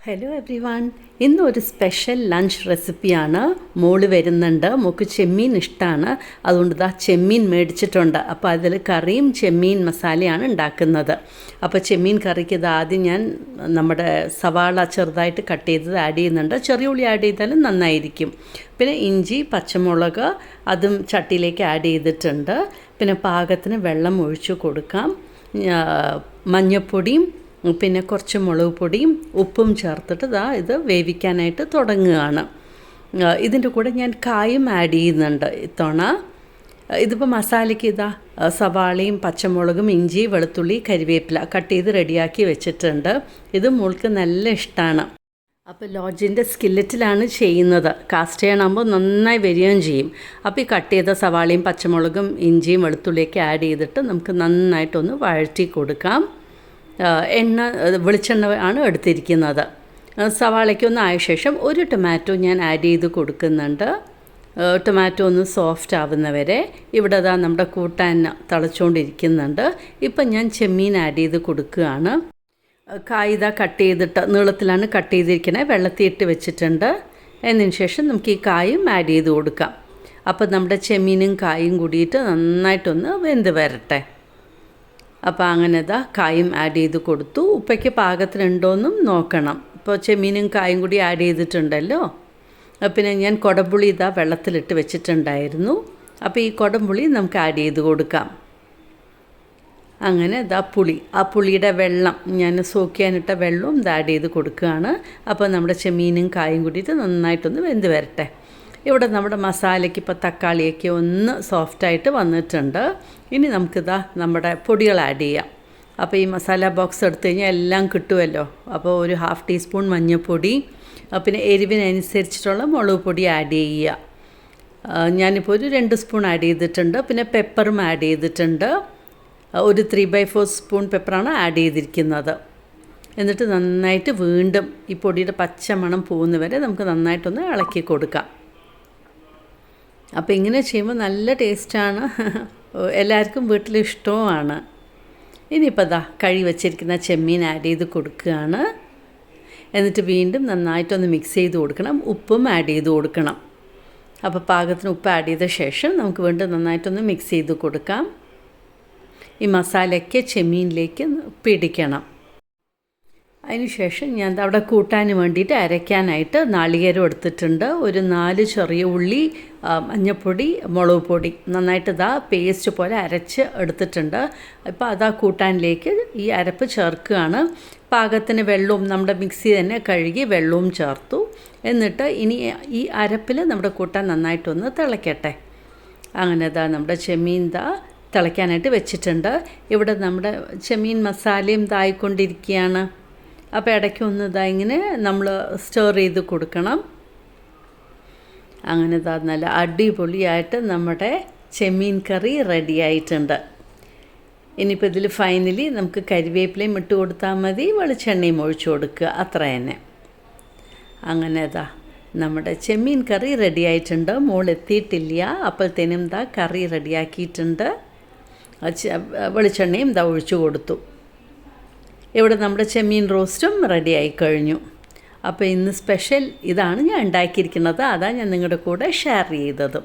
Hello every one. ഇന്നൊരു special lunch റെസിപ്പിയാണ്. മോള് വരുന്നുണ്ട്, മോൾക്ക് ചെമ്മീൻ ഇഷ്ടമാണ്. അതുകൊണ്ട് ചെമ്മീൻ മേടിച്ചിട്ടുണ്ട്. അപ്പോൾ അതിൽ കറിയും ചെമ്മീൻ മസാലയാണ് ഉണ്ടാക്കുന്നത്. അപ്പോൾ ചെമ്മീൻ കറിക്ക് ആദ്യം ഞാൻ നമ്മുടെ സവാള ചെറുതായിട്ട് കട്ട് ചെയ്തത് ആഡ് ചെയ്യുന്നുണ്ട്. ചെറിയ ഉള്ളി ആഡ് ചെയ്താലും നന്നായിരിക്കും. പിന്നെ ഇഞ്ചി, പച്ചമുളക് അതും ചട്ടിയിലേക്ക് ആഡ് ചെയ്തിട്ടുണ്ട്. പിന്നെ പാകത്തിന് വെള്ളം ഒഴിച്ചു കൊടുക്കാം. മഞ്ഞൾപ്പൊടിയും പിന്നെ കുറച്ച് മുളക് പൊടിയും ഉപ്പും ചേർത്തിട്ട് ഇത് വേവിക്കാനായിട്ട് തുടങ്ങുകയാണ്. ഇതിൻ്റെ കൂടെ ഞാൻ കായും ആഡ് ചെയ്യുന്നുണ്ട് ഇത്തവണ. ഇതിപ്പോൾ മസാലയ്ക്ക് സവാളയും പച്ചമുളകും ഇഞ്ചി, വെളുത്തുള്ളി, കരിവേപ്പില കട്ട് ചെയ്ത് റെഡിയാക്കി വെച്ചിട്ടുണ്ട്. ഇത് മോൾക്ക് നല്ല ഇഷ്ടമാണ്. അപ്പോൾ ലോഡ്ജിൻ്റെ സ്കില്ലറ്റിലാണ് ചെയ്യുന്നത്. കാസ്റ്റ് ചെയ്യണമാകുമ്പോൾ നന്നായി വരികയും ചെയ്യും. അപ്പോൾ ഈ കട്ട് ചെയ്ത സവാളയും പച്ചമുളകും ഇഞ്ചിയും വെളുത്തുള്ളിയൊക്കെ ആഡ് ചെയ്തിട്ട് നമുക്ക് നന്നായിട്ടൊന്ന് വഴറ്റി കൊടുക്കാം. വെളിച്ചെണ്ണ ആണ് എടുത്തിരിക്കുന്നത്. സവാളയ്ക്കൊന്ന് ആയ ശേഷം ഒരു ടൊമാറ്റോ ഞാൻ ആഡ് ചെയ്ത് കൊടുക്കുന്നുണ്ട്. ടൊമാറ്റോ ഒന്ന് സോഫ്റ്റ് ആവുന്നവരെ. ഇവിടെ നമ്മുടെ കൂട്ടാൻ തിളച്ചുകൊണ്ടിരിക്കുന്നുണ്ട്. ഇപ്പം ഞാൻ ചെമ്മീൻ ആഡ് ചെയ്ത് കൊടുക്കുകയാണ്. കായ കട്ട് ചെയ്തിട്ട് നീളത്തിലാണ് കട്ട് ചെയ്തിരിക്കുന്നത്, വെള്ളത്തിൽ ഇട്ട് വെച്ചിട്ടുണ്ട്. അതിന് ശേഷം നമുക്ക് ഈ കായും ആഡ് ചെയ്ത് കൊടുക്കാം. അപ്പം നമ്മുടെ ചെമ്മീനും കായും കൂടിയിട്ട് നന്നായിട്ടൊന്ന് വെന്ത് വരട്ടെ. അപ്പോൾ അങ്ങനെ കായും ആഡ് ചെയ്ത് കൊടുത്തു. ഉപ്പയ്ക്ക് പാകത്തിനുണ്ടോയെന്നും നോക്കണം. ഇപ്പോൾ ചെമ്മീനും കായും കൂടി ആഡ് ചെയ്തിട്ടുണ്ടല്ലോ. പിന്നെ ഞാൻ കുടംപുളി വെള്ളത്തിലിട്ട് വെച്ചിട്ടുണ്ടായിരുന്നു. അപ്പോൾ ഈ കുടംപുളി നമുക്ക് ആഡ് ചെയ്ത് കൊടുക്കാം. അങ്ങനെ പുളി, ആ പുളിയുടെ വെള്ളം ഞാൻ സോക്കിയാനിട്ട വെള്ളവും ആഡ് ചെയ്ത് കൊടുക്കുകയാണ്. അപ്പോൾ നമ്മുടെ ചെമ്മീനും കായും കൂടിയിട്ട് നന്നായിട്ടൊന്ന് വെന്ത് വരട്ടെ. ഇവിടെ നമ്മുടെ മസാലയ്ക്ക് ഇപ്പോൾ തക്കാളിയൊക്കെ ഒന്ന് സോഫ്റ്റായിട്ട് വന്നിട്ടുണ്ട്. ഇനി നമ്മുടെ പൊടികൾ ആഡ് ചെയ്യാം. അപ്പോൾ ഈ മസാല ബോക്സ് എടുത്തു കഴിഞ്ഞാൽ എല്ലാം കിട്ടുമല്ലോ. അപ്പോൾ ഒരു 1/2 ടീസ്പൂൺ മഞ്ഞൾപ്പൊടി, പിന്നെ എരിവിനനുസരിച്ചിട്ടുള്ള മുളക് പൊടി ആഡ് ചെയ്യുക. ഞാനിപ്പോൾ ഒരു 2 സ്പൂൺ ആഡ് ചെയ്തിട്ടുണ്ട്. പിന്നെ പെപ്പറും ആഡ് ചെയ്തിട്ടുണ്ട്. ഒരു 3/4 സ്പൂൺ പെപ്പറാണ് ആഡ് ചെയ്തിരിക്കുന്നത്. എന്നിട്ട് നന്നായിട്ട് വീണ്ടും ഈ പൊടിയുടെ പച്ചമണം പോകുന്നവരെ നമുക്ക് നന്നായിട്ടൊന്ന് ഇളക്കി കൊടുക്കാം. അപ്പോൾ ഇങ്ങനെ ചെയ്യുമ്പോൾ നല്ല ടേസ്റ്റാണ്. എല്ലാവർക്കും വീട്ടിൽ ഇഷ്ടവുമാണ്. ഇനിയിപ്പോൾ കഴുകി വച്ചിരിക്കുന്ന ചെമ്മീൻ ആഡ് ചെയ്ത് കൊടുക്കുകയാണ്. എന്നിട്ട് വീണ്ടും നന്നായിട്ടൊന്ന് മിക്സ് ചെയ്ത് കൊടുക്കണം. ഉപ്പും ആഡ് ചെയ്ത് കൊടുക്കണം. അപ്പോൾ പാകത്തിന് ഉപ്പ് ആഡ് ചെയ്ത ശേഷം നമുക്ക് വീണ്ടും നന്നായിട്ടൊന്ന് മിക്സ് ചെയ്ത് കൊടുക്കാം. ഈ മസാലയ്ക്ക് ചെമ്മീനിലേക്ക് പിടിക്കണം. അതിനുശേഷം ഞാൻ അവിടെ കൂട്ടാൻ വേണ്ടിയിട്ട് അരയ്ക്കാനായിട്ട് നാളികേരം എടുത്തിട്ടുണ്ട്. ഒരു 4 ചെറിയ ഉള്ളി, മഞ്ഞൾപ്പൊടി, മുളക് പൊടി നന്നായിട്ട് പേസ്റ്റ് പോലെ അരച്ച് എടുത്തിട്ടുണ്ട്. ഇപ്പോൾ കൂട്ടാനിലേക്ക് ഈ അരപ്പ് ചേർക്കുകയാണ്. പാകത്തിന് വെള്ളവും നമ്മുടെ മിക്സി തന്നെ കഴുകി വെള്ളവും ചേർത്തു. എന്നിട്ട് ഇനി ഈ അരപ്പിൽ നമ്മുടെ കൂട്ടാൻ നന്നായിട്ടൊന്ന് തിളയ്ക്കട്ടെ. അങ്ങനെ നമ്മുടെ ചെമ്മീൻ തിളയ്ക്കാനായിട്ട് വെച്ചിട്ടുണ്ട്. ഇവിടെ നമ്മുടെ ചെമ്മീൻ മസാലയും ആയിക്കൊണ്ടിരിക്കുകയാണ്. അപ്പോൾ ഇടയ്ക്കൊന്ന് ഇങ്ങനെ നമ്മൾ സ്റ്റോർ ചെയ്ത് കൊടുക്കണം. അങ്ങനെ നല്ല അടിപൊളിയായിട്ട് നമ്മുടെ ചെമ്മീൻ കറി റെഡി ആയിട്ടുണ്ട്. ഇനിയിപ്പോൾ ഇതിൽ ഫൈനലി നമുക്ക് കരിവേപ്പിലയും ഇട്ട് കൊടുത്താൽ മതി, വെളിച്ചെണ്ണയും ഒഴിച്ചു കൊടുക്കുക, അത്ര തന്നെ. അങ്ങനെ നമ്മുടെ ചെമ്മീൻ കറി റെഡി ആയിട്ടുണ്ട്. മോൾ എത്തിയിട്ടില്ല, അപ്പോഴത്തേനും കറി റെഡിയാക്കിയിട്ടുണ്ട്. വെളിച്ചെണ്ണയും ഒഴിച്ചു കൊടുത്തു. ഇവിടെ നമ്മുടെ ചെമ്മീൻ റോസ്റ്റും റെഡി ആയി കഴിഞ്ഞു. അപ്പോൾ ഇന്ന് സ്പെഷ്യൽ ഇതാണ് ഞാൻ ഉണ്ടാക്കിയിരിക്കുന്നത്. അതാണ് ഞാൻ നിങ്ങളുടെ കൂടെ ഷെയർ ചെയ്തത്.